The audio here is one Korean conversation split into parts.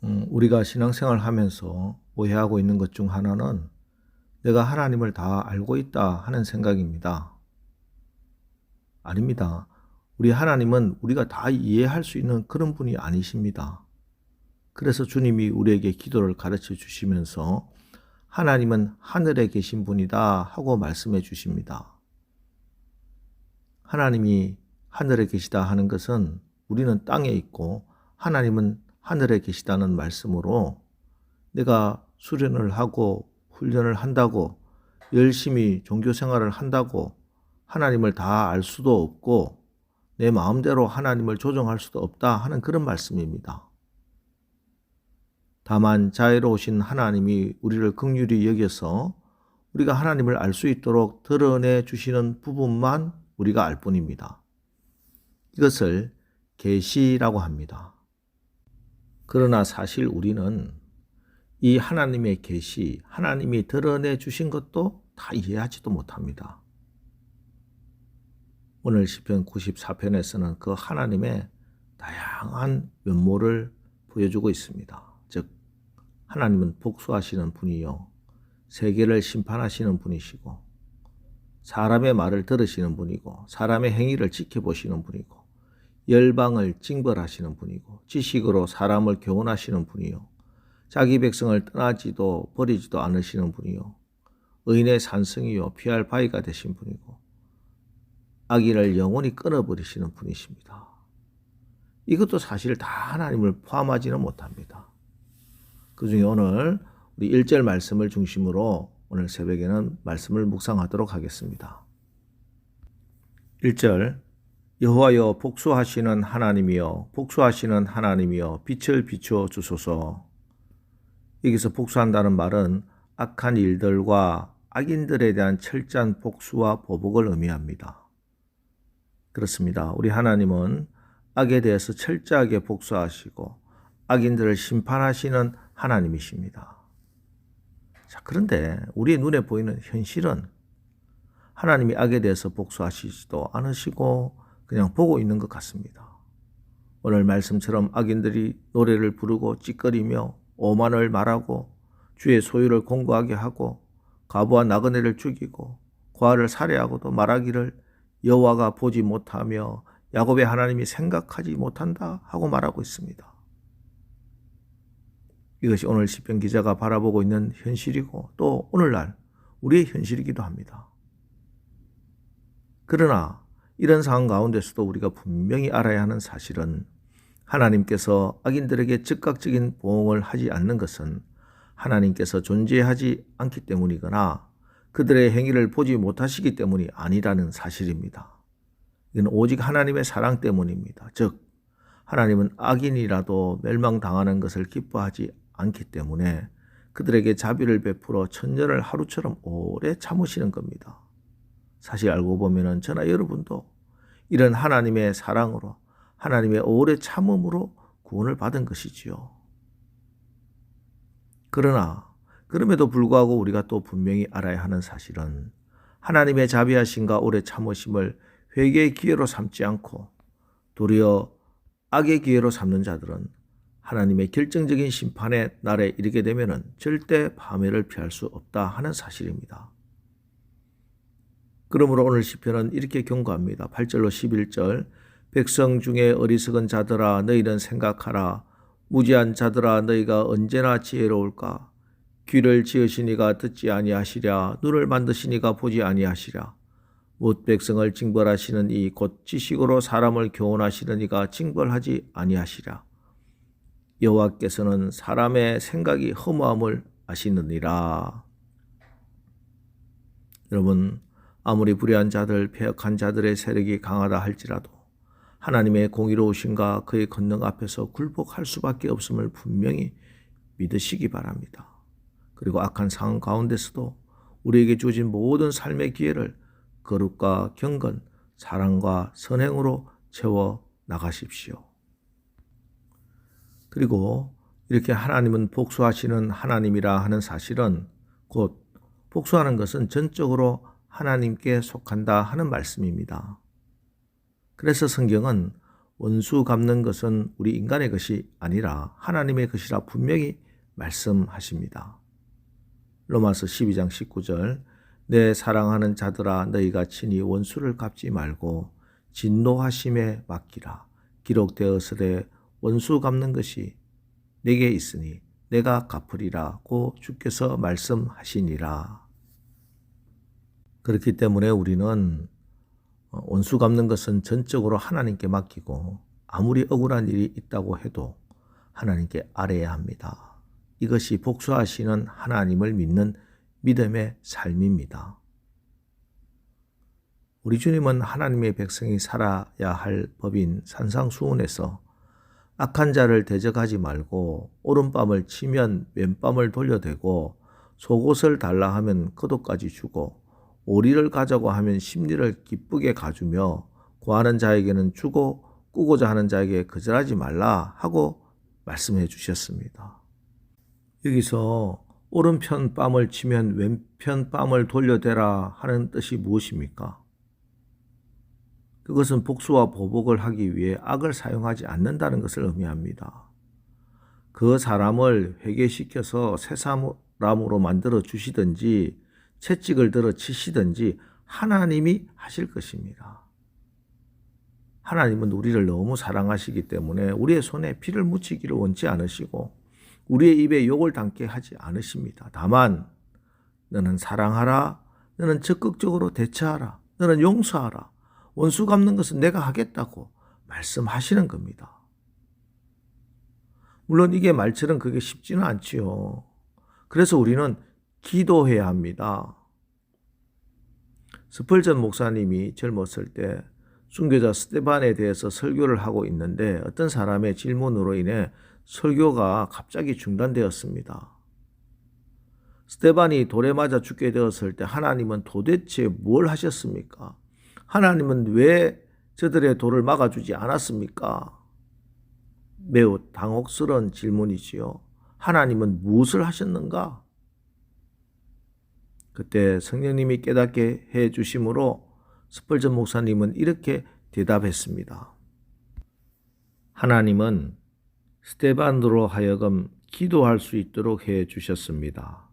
우리가 신앙생활 하면서 오해하고 있는 것 중 하나는 내가 하나님을 다 알고 있다 하는 생각입니다. 아닙니다. 우리 하나님은 우리가 다 이해할 수 있는 그런 분이 아니십니다. 그래서 주님이 우리에게 기도를 가르쳐 주시면서 하나님은 하늘에 계신 분이다 하고 말씀해 주십니다. 하나님이 하늘에 계시다 하는 것은 우리는 땅에 있고 하나님은 하늘에 계시다는 말씀으로 내가 수련을 하고 훈련을 한다고 열심히 종교 생활을 한다고 하나님을 다 알 수도 없고 내 마음대로 하나님을 조정할 수도 없다 하는 그런 말씀입니다. 다만 자애로우신 하나님이 우리를 긍휼히 여겨서 우리가 하나님을 알 수 있도록 드러내 주시는 부분만 우리가 알 뿐입니다. 이것을 계시라고 합니다. 그러나 사실 우리는 이 하나님의 계시, 하나님이 드러내 주신 것도 다 이해하지도 못합니다. 오늘 시편 94편에서는 그 하나님의 다양한 면모를 보여주고 있습니다. 즉 하나님은 복수하시는 분이요, 세계를 심판하시는 분이시고 사람의 말을 들으시는 분이고 사람의 행위를 지켜보시는 분이고 열방을 징벌하시는 분이고 지식으로 사람을 교훈하시는 분이요, 자기 백성을 떠나지도 버리지도 않으시는 분이요, 의인의 산성이요 피할 바위가 되신 분이고 악인을 영원히 끊어버리시는 분이십니다. 이것도 사실 다 하나님을 포함하지는 못합니다. 그 중에 오늘 우리 1절 말씀을 중심으로 오늘 새벽에는 말씀을 묵상하도록 하겠습니다. 1절, 여호와여 복수하시는 하나님이여 복수하시는 하나님이여 빛을 비추어 주소서. 여기서 복수한다는 말은 악한 일들과 악인들에 대한 철저한 복수와 보복을 의미합니다. 그렇습니다. 우리 하나님은 악에 대해서 철저하게 복수하시고 악인들을 심판하시는 하나님이십니다. 자, 그런데 우리의 눈에 보이는 현실은 하나님이 악에 대해서 복수하시지도 않으시고 그냥 보고 있는 것 같습니다. 오늘 말씀처럼 악인들이 노래를 부르고 찌꺼리며 오만을 말하고 주의 소유를 공고하게 하고 과부와 나그네를 죽이고 고아를 살해하고도 말하기를 여호와가 보지 못하며 야곱의 하나님이 생각하지 못한다 하고 말하고 있습니다. 이것이 오늘 시편 기자가 바라보고 있는 현실이고 또 오늘날 우리의 현실이기도 합니다. 그러나 이런 상황 가운데서도 우리가 분명히 알아야 하는 사실은 하나님께서 악인들에게 즉각적인 보응을 하지 않는 것은 하나님께서 존재하지 않기 때문이거나 그들의 행위를 보지 못하시기 때문이 아니라는 사실입니다. 이건 오직 하나님의 사랑 때문입니다. 즉 하나님은 악인이라도 멸망당하는 것을 기뻐하지 않기 때문에 그들에게 자비를 베풀어 천년을 하루처럼 오래 참으시는 겁니다. 사실 알고 보면 저나 여러분도 이런 하나님의 사랑으로 하나님의 오래 참음으로 구원을 받은 것이지요. 그러나 그럼에도 불구하고 우리가 또 분명히 알아야 하는 사실은 하나님의 자비하심과 오래 참으심을 회개의 기회로 삼지 않고 도리어 악의 기회로 삼는 자들은 하나님의 결정적인 심판의 날에 이르게 되면 절대 파멸을 피할 수 없다 하는 사실입니다. 그러므로 오늘 시편은 이렇게 경고합니다. 8절로 11절, 백성 중에 어리석은 자들아 너희는 생각하라. 무지한 자들아 너희가 언제나 지혜로울까. 귀를 지으시니가 듣지 아니하시랴. 눈을 만드시니가 보지 아니하시랴. 못 백성을 징벌하시는 이 곧 지식으로 사람을 교훈하시는 이가 징벌하지 아니하시랴. 여호와께서는 사람의 생각이 허무함을 아시느니라. 여러분, 아무리 불의한 자들, 패역한 자들의 세력이 강하다 할지라도 하나님의 공의로우심과 그의 권능 앞에서 굴복할 수밖에 없음을 분명히 믿으시기 바랍니다. 그리고 악한 상황 가운데서도 우리에게 주어진 모든 삶의 기회를 거룩과 경건, 사랑과 선행으로 채워 나가십시오. 그리고 이렇게 하나님은 복수하시는 하나님이라 하는 사실은 곧 복수하는 것은 전적으로 하나님께 속한다 하는 말씀입니다. 그래서 성경은 원수 갚는 것은 우리 인간의 것이 아니라 하나님의 것이라 분명히 말씀하십니다. 로마서 12장 19절 내 사랑하는 자들아 너희가 친히 원수를 갚지 말고 진노하심에 맡기라. 기록되었으되 원수 갚는 것이 내게 있으니 내가 갚으리라고 주께서 말씀하시니라. 그렇기 때문에 우리는 원수 갚는 것은 전적으로 하나님께 맡기고 아무리 억울한 일이 있다고 해도 하나님께 아뢰야 합니다. 이것이 복수하시는 하나님을 믿는 믿음의 삶입니다. 우리 주님은 하나님의 백성이 살아야 할 법인 산상수훈에서 악한 자를 대적하지 말고 오른밤을 치면 왼밤을 돌려대고 속옷을 달라 하면 겉옷까지 주고 오리를 가자고 하면 심리를 기쁘게 가주며 구하는 자에게는 주고 꾸고자 하는 자에게 거절하지 말라 하고 말씀해 주셨습니다. 여기서 오른편 뺨을 치면 왼편 뺨을 돌려대라 하는 뜻이 무엇입니까? 그것은 복수와 보복을 하기 위해 악을 사용하지 않는다는 것을 의미합니다. 그 사람을 회개시켜서 새 사람으로 만들어 주시든지 채찍을 들어 치시든지 하나님이 하실 것입니다. 하나님은 우리를 너무 사랑하시기 때문에 우리의 손에 피를 묻히기를 원치 않으시고 우리의 입에 욕을 담게 하지 않으십니다. 다만 너는 사랑하라, 너는 적극적으로 대처하라, 너는 용서하라, 원수 갚는 것은 내가 하겠다고 말씀하시는 겁니다. 물론 이게 말처럼 그게 쉽지는 않지요. 그래서 우리는 기도해야 합니다. 스펄전 목사님이 젊었을 때 순교자 스테반에 대해서 설교를 하고 있는데 어떤 사람의 질문으로 인해 설교가 갑자기 중단되었습니다. 스테반이 돌에 맞아 죽게 되었을 때 하나님은 도대체 뭘 하셨습니까? 하나님은 왜 저들의 돌을 막아주지 않았습니까? 매우 당혹스러운 질문이지요. 하나님은 무엇을 하셨는가? 그때 성령님이 깨닫게 해 주심으로 스펄전 목사님은 이렇게 대답했습니다. 하나님은 스테반으로 하여금 기도할 수 있도록 해 주셨습니다.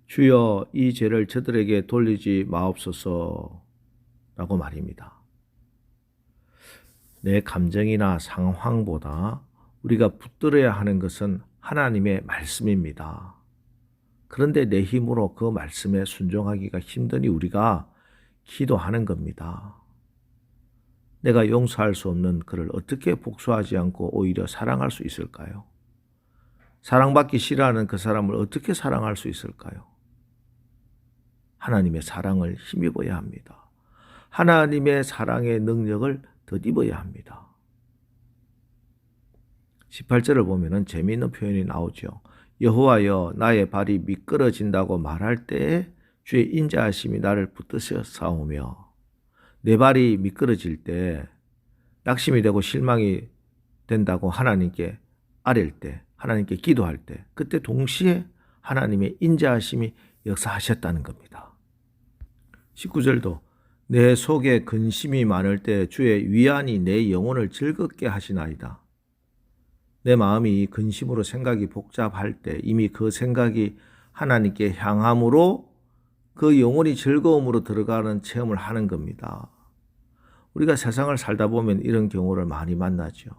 주여 이 죄를 저들에게 돌리지 마옵소서 라고 말입니다. 내 감정이나 상황보다 우리가 붙들어야 하는 것은 하나님의 말씀입니다. 그런데 내 힘으로 그 말씀에 순종하기가 힘드니 우리가 기도하는 겁니다. 내가 용서할 수 없는 그를 어떻게 복수하지 않고 오히려 사랑할 수 있을까요? 사랑받기 싫어하는 그 사람을 어떻게 사랑할 수 있을까요? 하나님의 사랑을 힘입어야 합니다. 하나님의 사랑의 능력을 덧입어야 합니다. 18절을 보면 재미있는 표현이 나오죠. 여호와여 나의 발이 미끄러진다고 말할 때에 주의 인자하심이 나를 붙드셔 싸우며 내 발이 미끄러질 때 낙심이 되고 실망이 된다고 하나님께 아랠 때 하나님께 기도할 때 그때 동시에 하나님의 인자하심이 역사하셨다는 겁니다. 19절도 내 속에 근심이 많을 때 주의 위안이 내 영혼을 즐겁게 하시나이다. 내 마음이 근심으로 생각이 복잡할 때 이미 그 생각이 하나님께 향함으로 그 영혼이 즐거움으로 들어가는 체험을 하는 겁니다. 우리가 세상을 살다 보면 이런 경우를 많이 만나죠.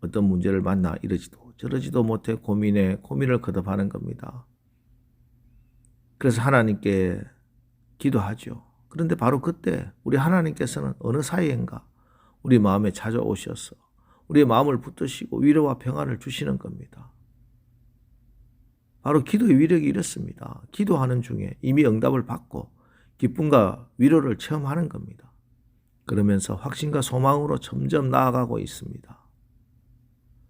어떤 문제를 만나 이러지도 저러지도 못해 고민을 거듭하는 겁니다. 그래서 하나님께 기도하죠. 그런데 바로 그때 우리 하나님께서는 어느 사이인가 우리 마음에 찾아오셔서 우리의 마음을 붙드시고 위로와 평안을 주시는 겁니다. 바로 기도의 위력이 이렇습니다. 기도하는 중에 이미 응답을 받고 기쁨과 위로를 체험하는 겁니다. 그러면서 확신과 소망으로 점점 나아가고 있습니다.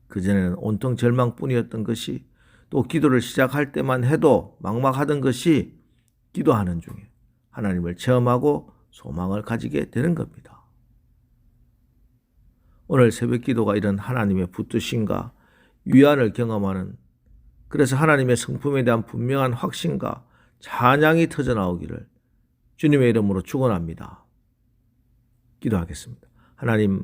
그전에는 온통 절망뿐이었던 것이 또 기도를 시작할 때만 해도 막막하던 것이 기도하는 중에 하나님을 체험하고 소망을 가지게 되는 겁니다. 오늘 새벽 기도가 이런 하나님의 붙드심과 위안을 경험하는 그래서 하나님의 성품에 대한 분명한 확신과 찬양이 터져나오기를 주님의 이름으로 축원합니다. 기도하겠습니다. 하나님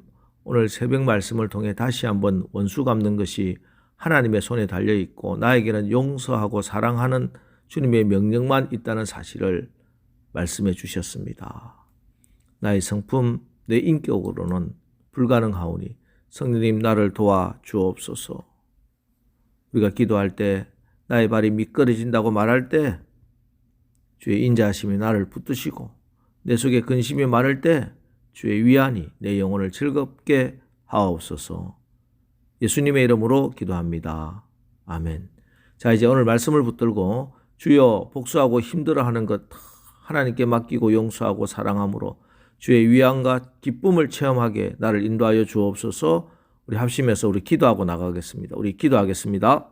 오늘 새벽 말씀을 통해 다시 한번 원수 갚는 것이 하나님의 손에 달려 있고 나에게는 용서하고 사랑하는 주님의 명령만 있다는 사실을 말씀해 주셨습니다. 나의 성품, 내 인격으로는 불가능하오니 성령님 나를 도와 주옵소서. 우리가 기도할 때 나의 발이 미끄러진다고 말할 때 주의 인자하심이 나를 붙드시고 내 속에 근심이 많을 때 주의 위안이 내 영혼을 즐겁게 하옵소서. 예수님의 이름으로 기도합니다. 아멘. 자, 이제 오늘 말씀을 붙들고 주여 복수하고 힘들어하는 것 하나님께 맡기고 용서하고 사랑함으로 주의 위안과 기쁨을 체험하게 나를 인도하여 주옵소서. 우리 합심해서 우리 기도하고 나가겠습니다. 우리 기도하겠습니다.